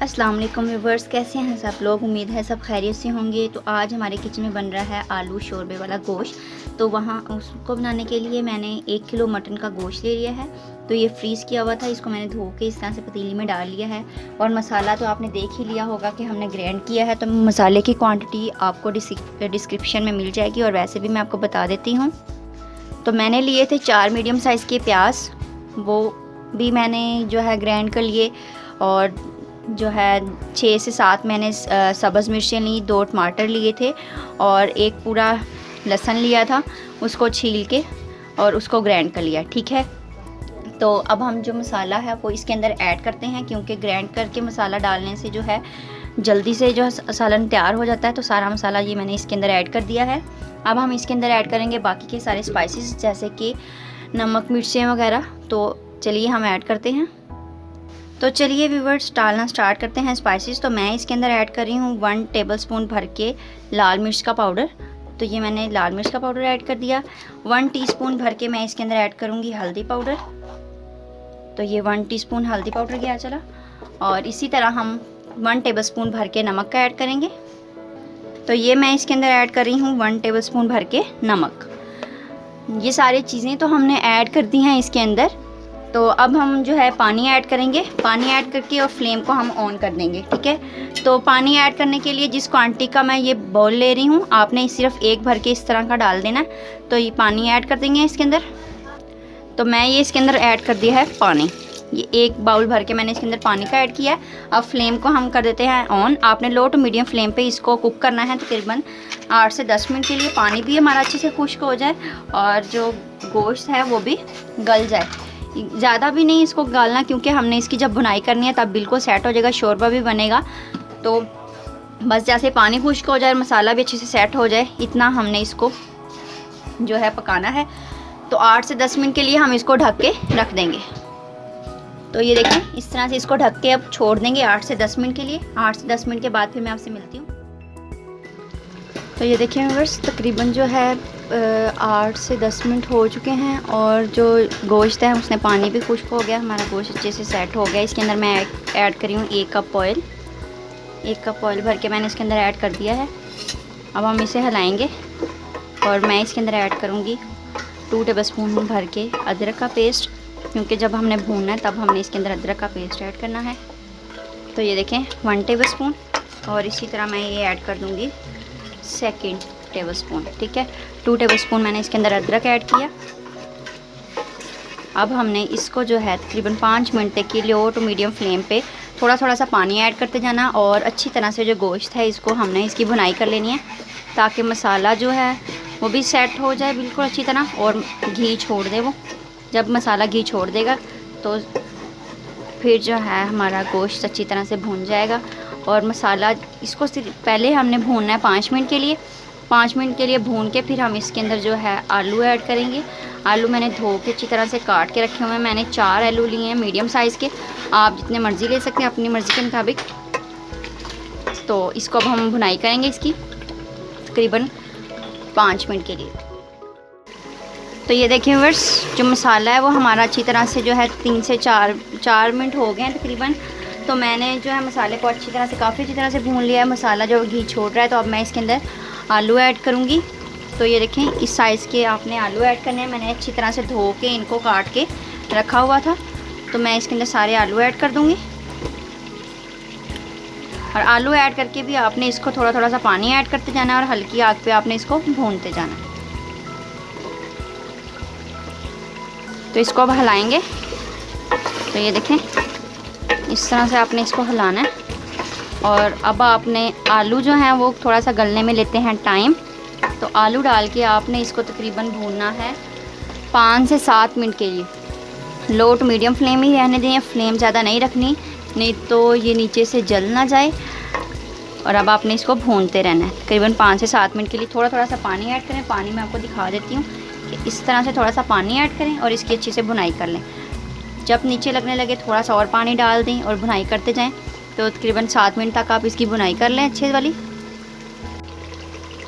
अस्सलाम वालेकुम व्यूवर्स, कैसे हैं सब लोग। उम्मीद है सब खैरियत से होंगे। तो आज हमारे किचन में बन रहा है आलू शोरबे वाला गोश्त। तो वहाँ उसको बनाने के लिए मैंने 1 किलो मटन का गोश्त ले लिया है। तो ये फ्रीज़ किया हुआ था, इसको मैंने धो के इस तरह से पतीली में डाल लिया है। और मसाला तो आपने देख ही लिया होगा कि हमने ग्राइंड किया है। तो मसाले की क्वांटिटी आपको डिस्क्रिप्शन में मिल जाएगी, और वैसे भी मैं आपको बता देती हूँ। तो मैंने लिए थे 4 मीडियम साइज़ के प्याज, वो भी मैंने जो है ग्राइंड कर लिए। और जो है 6 से 7 मैंने सब्ज़ मिर्चें ली, 2 टमाटर लिए थे, और 1 पूरा लहसुन लिया था, उसको छील के और उसको ग्राइंड कर लिया। ठीक है, तो अब हम जो मसाला है वो इसके अंदर ऐड करते हैं, क्योंकि ग्राइंड करके मसाला डालने से जो है जल्दी से जो है सालन तैयार हो जाता है। तो सारा मसाला ये मैंने इसके अंदर ऐड कर दिया है। अब हम इसके अंदर ऐड करेंगे बाकी के सारे स्पाइसेस, जैसे कि नमक, मिर्चें वगैरह। तो चलिए हम ऐड करते हैं। तो चलिए व्यूवर्स, डालना स्टार्ट करते हैं स्पाइसेस। तो मैं इसके अंदर ऐड कर रही हूँ 1 टेबलस्पून भर के लाल मिर्च का पाउडर। तो ये मैंने लाल मिर्च का पाउडर ऐड कर दिया। 1 टीस्पून भर के मैं इसके अंदर ऐड करूँगी हल्दी पाउडर। तो ये 1 टीस्पून हल्दी पाउडर गया चला। और इसी तरह हम 1 टेबलस्पून भर के नमक का ऐड करेंगे। तो ये मैं इसके अंदर ऐड कर रही हूँ 1 टेबलस्पून भर के नमक। ये सारी चीज़ें तो हमने ऐड कर दी हैं इसके अंदर। तो अब हम जो है पानी ऐड करेंगे। पानी ऐड करके और फ्लेम को हम ऑन कर देंगे। ठीक है, तो पानी ऐड करने के लिए जिस क्वांटिटी का मैं ये बाउल ले रही हूँ, आपने सिर्फ 1 भर के इस तरह का डाल देना है। तो ये पानी ऐड कर देंगे इसके अंदर। तो मैं ये इसके अंदर ऐड कर दिया है पानी। ये 1 बाउल भर के मैंने इसके अंदर पानी का ऐड किया है। अब फ्लेम को हम कर देते हैं ऑन। आपने लो टू मीडियम फ्लेम पे इसको कुक करना है तकरीबन 8 से 10 मिनट के लिए। पानी भी हमारा अच्छे से खुश्क हो जाए और जो गोश्त है वो भी गल जाए। ज़्यादा भी नहीं इसको गालना, क्योंकि हमने इसकी जब भुनाई करनी है तब बिल्कुल सेट हो जाएगा, शोरबा भी बनेगा। तो बस जैसे पानी खुश्क हो जाए, मसाला भी अच्छे से सेट हो जाए, इतना हमने इसको जो है पकाना है। तो 8 से 10 मिनट के लिए हम इसको ढक के रख देंगे। तो ये देखें, इस तरह से इसको ढक के अब छोड़ देंगे 8 से 10 मिनट के लिए। 8 से 10 मिनट के बाद फिर मैं आपसे मिलती हूँ। तो ये देखें व्यूअर्स, तकरीबन जो है 8 से 10 मिनट हो चुके हैं, और जो गोश्त है उसने पानी भी खुश्क हो गया, हमारा गोश्त अच्छे से सेट हो गया। इसके अंदर मैं ऐड करी हूँ 1 कप ऑयल। 1 कप ऑयल भर के मैंने इसके अंदर ऐड कर दिया है। अब हम इसे हिलाएंगे, और मैं इसके अंदर ऐड करूँगी 2 टेबलस्पून भर के अदरक का पेस्ट, क्योंकि जब हमने भूनना है तब हमने इसके अंदर अदरक का पेस्ट ऐड करना है। तो ये देखें 1 टेबलस्पून, और इसी तरह मैं ये ऐड कर दूँगी 2 टेबलस्पून। ठीक है, 2 टेबलस्पून मैंने इसके अंदर अदरक ऐड किया। अब हमने इसको जो है तकरीबन 5 मिनट तक के लो टू मीडियम फ्लेम पे थोड़ा थोड़ा सा पानी ऐड करते जाना, और अच्छी तरह से जो गोश्त है इसको हमने इसकी भुनाई कर लेनी है, ताकि मसाला जो है वो भी सेट हो जाए बिल्कुल अच्छी तरह, और घी छोड़ दे। वो जब मसाला घी छोड़ देगा तो फिर जो है हमारा गोश्त अच्छी तरह से भून जाएगा। और मसाला इसको पहले हमने भूनना है 5 मिनट के लिए। 5 मिनट के लिए भून के फिर हम इसके अंदर जो है आलू ऐड करेंगे। आलू मैंने धो के अच्छी तरह से काट के रखे हुए हैं। मैंने 4 आलू लिए हैं मीडियम साइज़ के, आप जितने मर्ज़ी ले सकते हैं अपनी मर्ज़ी के मुताबिक। तो इसको अब हम भुनाई करेंगे इसकी तकरीबन 5 मिनट के लिए। तो ये देखें व्यूअर्स, जो मसाला है वो हमारा अच्छी तरह से जो है 3 से 4 मिनट हो गए हैं तकरीबन। तो मैंने जो है मसाले को अच्छी तरह से काफ़ी अच्छी तरह से भून लिया है। मसाला जो घी छोड़ रहा है, तो अब मैं इसके अंदर आलू ऐड करूँगी। तो ये देखें, इस साइज़ के आपने आलू ऐड करने हैं। मैंने अच्छी तरह से धो के इनको काट के रखा हुआ था। तो मैं इसके अंदर सारे आलू ऐड कर दूँगी, और आलू ऐड करके भी आपने इसको थोड़ा थोड़ा सा पानी ऐड करते जाना है, और हल्की आग पे आपने इसको भूनते जाना है। तो इसको अब हिलाएंगे। तो ये देखें, इस तरह से आपने इसको हिलाना है। और अब आपने आलू जो हैं वो थोड़ा सा गलने में लेते हैं टाइम। तो आलू डाल के आपने इसको तकरीबन भूनना है 5 से 7 मिनट के लिए। लो टू मीडियम फ्लेम ही रहने दें, फ्लेम ज़्यादा नहीं रखनी, नहीं तो ये नीचे से जल ना जाए। और अब आपने इसको भूनते रहना है तकरीबन 5 से 7 मिनट के लिए। थोड़ा थोड़ा सा पानी ऐड करें। पानी मैं आपको दिखा देती हूँ कि इस तरह से थोड़ा सा पानी ऐड करें और इसकी अच्छी से भुनाई कर लें। जब नीचे लगने लगे थोड़ा सा और पानी डाल दें और भुनाई करते जाएं। तो तकरीबन 7 मिनट तक आप इसकी भुनाई कर लें अच्छे वाली।